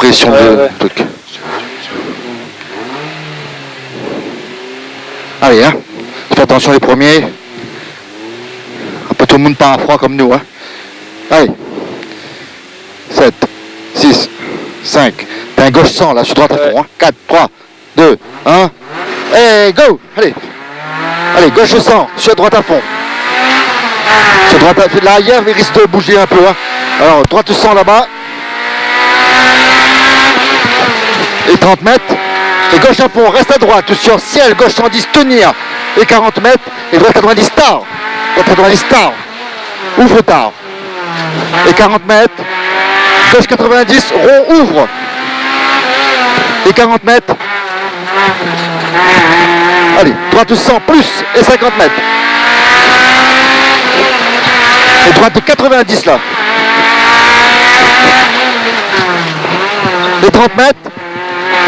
position de truc. Allez, hein. Faites attention les premiers. Après tout le monde part à froid comme nous, hein. Allez. 7, 6, 5. T'as un gauche 100 là, sur droite à fond, hein. 4, 3, 2, 1. Et go. Allez. Allez, gauche 100, sur droite à fond. Sur droite à fond. Là, hier, il risque de bouger un peu, hein. Alors, droite 100 là-bas. Et 30 mètres. Et gauche à fond, reste à droite, sur ciel, gauche 110, tenir. Et 40 mètres. Et droite 90, tard. Droite 90, tard. Ouvre tard. Et 40 mètres. Gauche 90, rond, ouvre. Et 40 mètres. Allez, droite 100 plus et 50 mètres. Et droite 90 là. Et 30 mètres.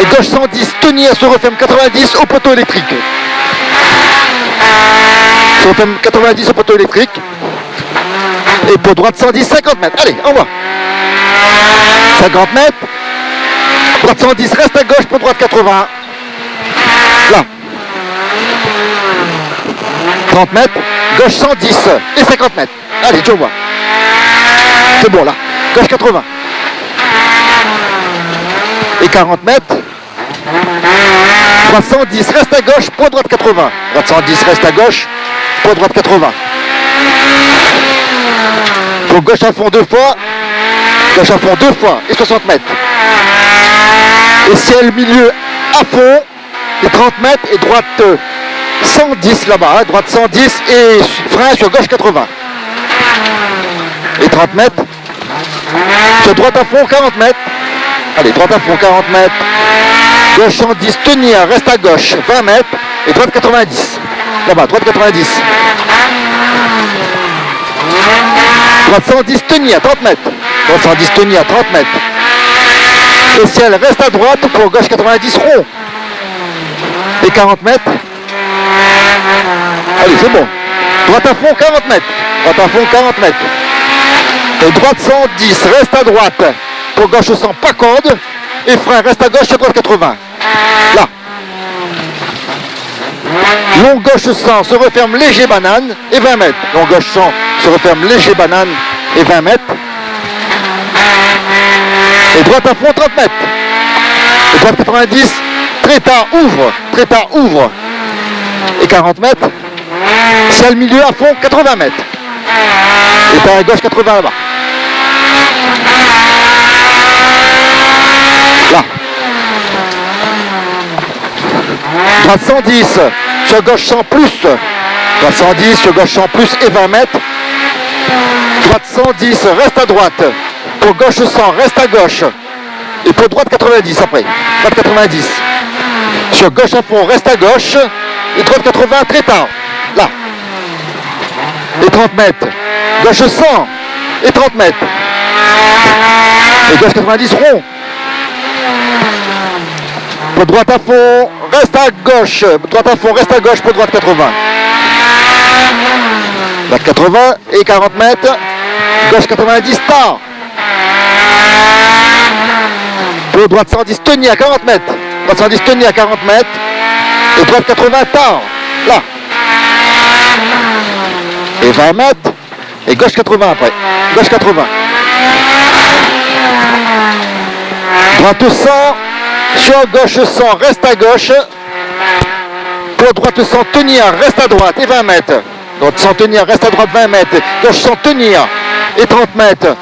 Et gauche 110, tenir, se referme 90 au poteau électrique. Se referme 90 au poteau électrique. Et pour droite 110, 50 mètres. Allez, envoie. 50 mètres. Droite 110, reste à gauche pour droite 80. Là. 30 mètres. Gauche 110 et 50 mètres. Allez, tu vois. C'est bon là. Gauche 80. Et 40 mètres. Droite 110, reste à gauche pour droite 80. Droite 110, reste à gauche pour droite 80. Pour gauche à fond 2 fois. Gauche à fond 2 fois et 60 mètres. Et ciel milieu à fond. Et 30 mètres et droite 110 là-bas. Hein, droite 110 et frein sur gauche 80. Et 30 mètres. Sur droite à fond 40 mètres. Allez, droite à fond 40 mètres. Gauche 110, tenir, reste à gauche 20 mètres. Et droite 90. Là-bas, droite 90. Droite 110, tenir, 30 mètres. Droite 110, tenir, 30 mètres. Et ciel, reste à droite pour gauche 90, rond. Et 40 mètres. Allez, c'est bon. Droite à fond 40 mètres. Droite à fond 40 mètres. Et droite 110, reste à droite. Pour gauche 100, pas corde. Et frein, reste à gauche sur droite 80. Là. Long gauche 100, se referme léger banane et 20 mètres. Long gauche 100, se referme léger banane et 20 mètres. Et droite à fond 30 mètres. Et droite 90, trépas, ouvre. Trépas, ouvre. Et 40 mètres. Ciel milieu à fond 80 mètres. Et t'as à gauche 80 là-bas. Là. Droite 110, sur gauche 100 plus. Droite 110, sur gauche 100 plus et 20 mètres. Droite 110, reste à droite. Pour gauche 100, reste à gauche. Et pour droite 90 après. Droite 90. Sur gauche à fond, reste à gauche. Et droite 80, très tard. Là. Et 30 mètres. Gauche 100 et 30 mètres. Et gauche 90, rond. Pour droite à fond, reste à gauche. Droite à fond, reste à gauche pour droite 80. Droite 80 et 40 mètres. Gauche 90, tard. Pour droite 110, tenir à 40 mètres. Droite 110, tenir à 40 mètres. Et droite 80, tard. Là. Et 20 mètres. Et gauche 80 après. Gauche 80. Droite 100. Sur gauche 100, reste à gauche. Pour droite 100, tenir, reste à droite et 20 mètres. Droite 100, tenir, reste à droite 20 mètres. Gauche 100, tenir et 30 mètres.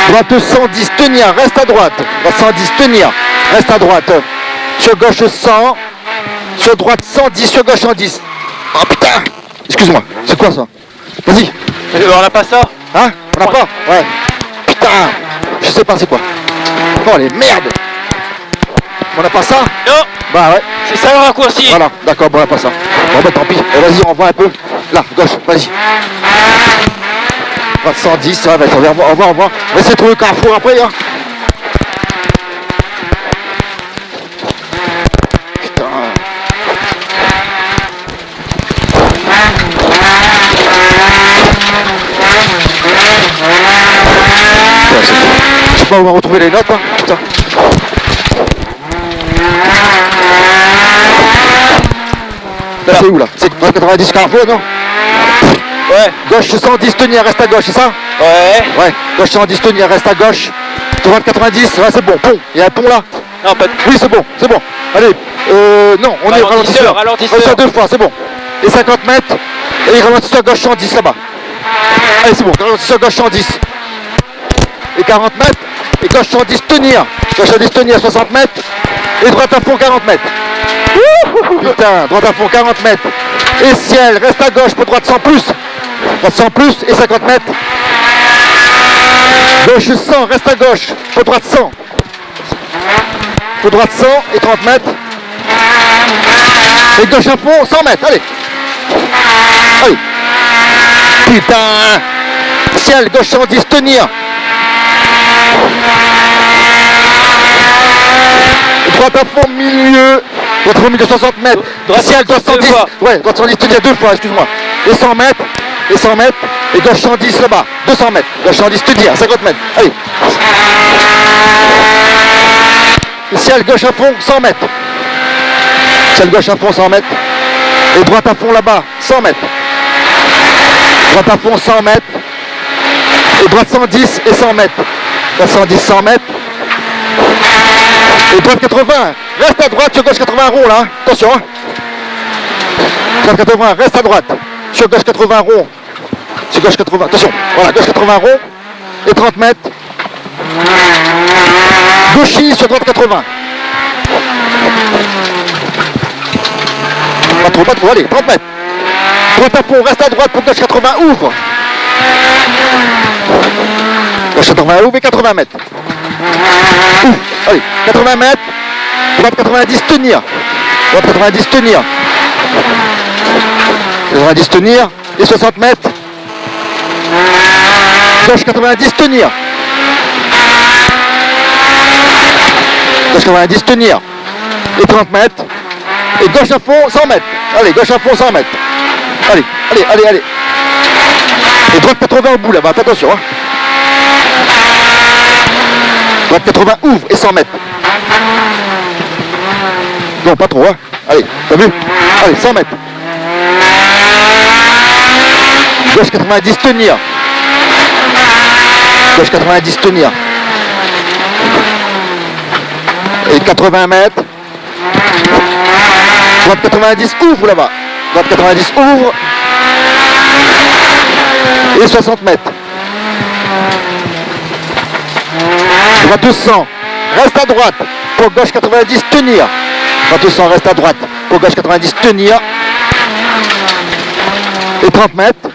Droite 110, tenir, reste à droite. Droite 110, tenir, reste à droite. Sur gauche 100. Sur droite 110, sur gauche 110. Oh putain. Excuse-moi, c'est quoi ça? Vas-y. On n'a pas ça? Hein? On n'a pas? Ouais. Putain. Je sais pas c'est quoi. Oh les merdes. On n'a pas ça? Non. Bah ouais. C'est ça le raccourci. Voilà, d'accord, bon on n'a pas ça. Bon bah tant pis. Vas-y, on voit un peu. Là, gauche, vas-y. 110, ouais, vas-y, on va. On va essayer de trouver le carrefour après, hein. Putain. Je sais pas où on va retrouver les notes, hein. Putain. Là, c'est où là? C'est droite 90 carrefour, non? Ouais. Gauche 110, tenir, reste à gauche, c'est ça? Ouais. Ouais, gauche 110, tenir, reste à gauche. Droite 90, ouais, c'est bon, pont. Il y a un pont là? Non, pas de... Oui, c'est bon, c'est bon. Allez, non, on est au ralentisseur. Ralentisseur. 2 fois, c'est bon. Et 50 mètres, et ralentisseur gauche 110 là-bas. Allez, c'est bon, ralentisseur gauche 110. Et 40 mètres, et gauche 110, tenir. Gauche 110, tenir, 60 mètres, et droite à fond, 40 mètres. Putain, droite à fond, 40 mètres. Et ciel, reste à gauche pour droite 100 plus. Droite 100 plus, et 50 mètres. Gauche 100, reste à gauche, pour droite 100. Pour droite 100 et 30 mètres. Et gauche à fond, 100 mètres, allez. Allez. Putain. Ciel, gauche 110, tenir. Droite à fond, milieu. Droite à fond, milieu, 60 mètres. Ciel, droite 110. Ouais, droite 110, tenir 2 fois, excuse-moi. Et 100 mètres. Et 100 mètres. Et gauche 110 là-bas. 200 mètres. Gauche 110, tenir, 50 mètres. Allez. Ciel, gauche à fond, 100 mètres. Ciel, gauche à fond, 100 mètres. Et droite à fond là-bas, 100 mètres. Droite à fond, 100 mètres. Et droite 110 et 100 mètres. Droite 110, 100 mètres. Et droite 80. Reste à droite sur gauche 80 rond là. Attention. Hein. Droite 80, reste à droite. Sur gauche 80 rond. Sur gauche 80. Attention. Voilà, gauche 80 rond. Et 30 mètres. Gauchis sur droite 80. Pas trop, allez, 30 mètres. Droite à fond, reste à droite pour gauche 80, ouvre. Gauche 80, ouvre et 80 mètres. Ouvre, allez, 80 mètres. Droite 90, tenir. Droite 90, tenir. 90, tenir. Et 60 mètres. Gauche 90, tenir. Gauche 90, tenir. Et 30 mètres. Et gauche à fond, 100 mètres. Allez, gauche à fond, 100 mètres. Allez, allez, allez, allez. Et droite 80 au bout là-bas, fais attention. Hein. Droite 80, ouvre et 100 mètres. Non, pas trop, hein. Allez, t'as vu? Allez, 100 mètres. Gauche 90, tenir. Gauche 90, tenir. Et 80 mètres. Droite 90, ouvre là-bas. Droite 90, ouvre. Et 60 mètres. Droite 200, reste à droite. Pour gauche 90, tenir. Droite 200, reste à droite. Pour gauche 90, tenir. Et 30 mètres.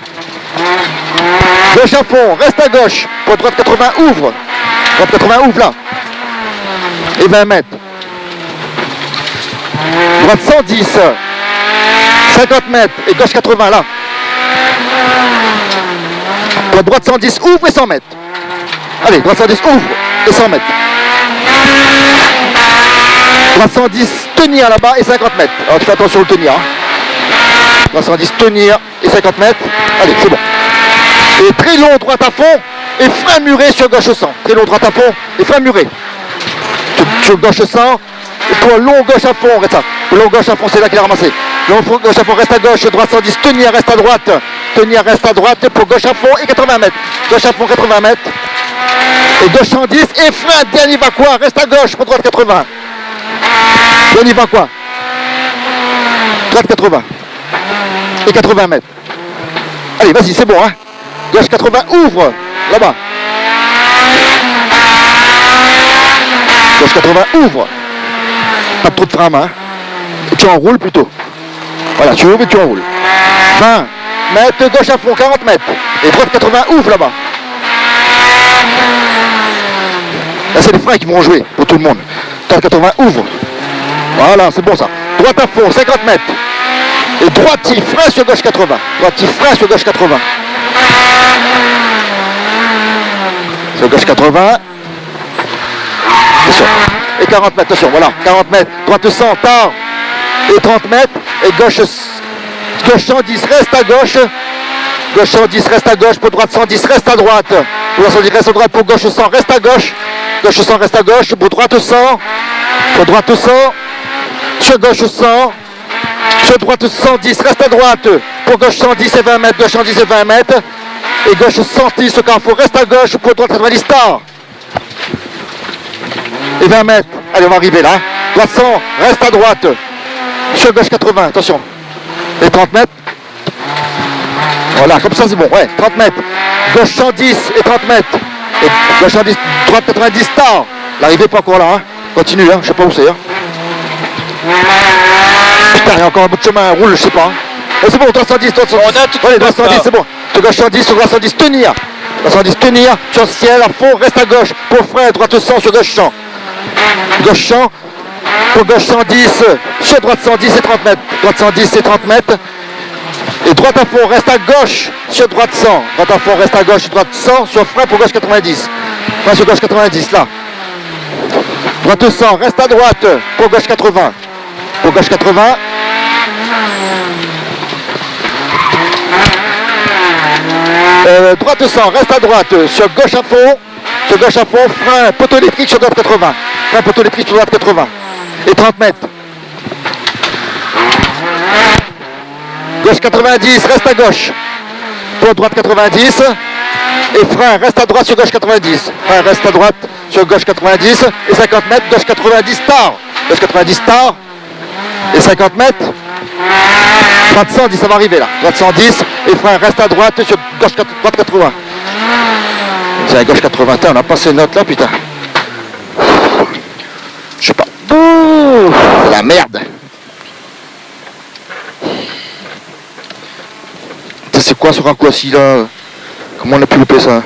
Gauche à fond, reste à gauche. Pour droite 80, ouvre. Droite 80, ouvre là. Et 20 mètres. Droite 110, 50 mètres et gauche 80 là. Droite 110, ouvre et 100 mètres. Allez, droite 110, ouvre et 100 mètres. Droite 110, tenir là-bas et 50 mètres. Alors tu fais attention au tenir. Hein. Droite 110, tenir et 50 mètres. Allez, c'est bon. Et très long droite à fond et frein muré sur gauche 100. Très long droite à fond et frein muré. Sur gauche 100. Et pour long gauche à fond, reste ça. Pour long gauche à fond, c'est là qu'il a ramassé. Long gauche à fond, reste à gauche, droite 110, tenir, reste à droite. Tenir, reste à droite pour gauche à fond et 80 mètres. Gauche à fond, 80 mètres. Et gauche 110 et frein, dernier va quoi? Reste à gauche pour droite 80. Dernier va quoi? Droite 80. Et 80 mètres. Allez, vas-y, c'est bon, hein. Gauche 80, ouvre, là-bas. Gauche 80, ouvre. Pas trop de frein, hein. Et tu enroules plutôt. Voilà, tu ouvres et tu enroules. 20 mètres, gauche à fond, 40 mètres. Et droite 80, ouvre là-bas. Là, c'est les freins qui vont jouer pour tout le monde. Droite 80, ouvre. Voilà, c'est bon ça. Droite à fond, 50 mètres. Et droite, il frein sur gauche 80. Droite, il frein sur gauche 80. Sur gauche 80. Attention. Et 40 mètres, attention, voilà. 40 mètres. Droite 100, tard. Et 30 mètres. Et gauche 110, reste à gauche. Gauche 110, reste à gauche. Pour droite 110, reste à droite. Pour droite 110, reste à droite. Pour gauche 100, reste à gauche. Gauche 100, reste à gauche. Pour droite 100. Pour droite 100. Sur gauche 100. Sur droite 110, reste à droite. Pour gauche 110 et 20 mètres, gauche 110 et 20 mètres. Et gauche 110 au carrefour, reste à gauche pour droite 90 stars. Et 20 mètres, allez on va arriver là. Droite 100, reste à droite. Sur gauche 80, attention. Et 30 mètres. Voilà, comme ça c'est bon, ouais, 30 mètres. Gauche 110 et 30 mètres. Et gauche 110, droite 90 stars. L'arrivée pas encore là, hein. Continue, hein, je sais pas où c'est. Hein. Putain, il y a encore un bout de chemin, roule, je sais pas. Hein. C'est bon, droite 110, droite 110. On a tout. Allez, droite 110, c'est bon. Sur gauche 110, sur droite 110, tenir. Droite 110, tenir. Sur ciel, à fond, reste à gauche. Pour frein, droite 100, sur gauche 100. Gauche 100. Pour gauche 110, sur droite 110 et 30 mètres. Droite 110 et 30 mètres. Et droite à fond, reste à gauche, sur droite 100. Droite à fond, reste à gauche, sur droite 100, sur frein pour gauche 90. Frein sur gauche 90, là. Droite 100, reste à droite, pour gauche 80. Pour gauche 80. Droite 100, reste à droite, sur gauche à fond, frein, poteau électrique sur droite 80. Frein, poteau électrique sur droite 80. Et 30 mètres. Gauche 90, reste à gauche. Pour droite 90. Et frein, reste à droite sur gauche 90. Frein, reste à droite sur gauche 90. Et 50 mètres, gauche 90 star. Gauche 90 star. Et 50 mètres. Droite 110, ça va arriver là. Droite 110. Et frein, reste à droite sur gauche droite 80. C'est la gauche 80. On a pas ces notes là, putain. Je sais pas. C'est la merde. C'est quoi ce raccourci là? Comment on a pu louper ça?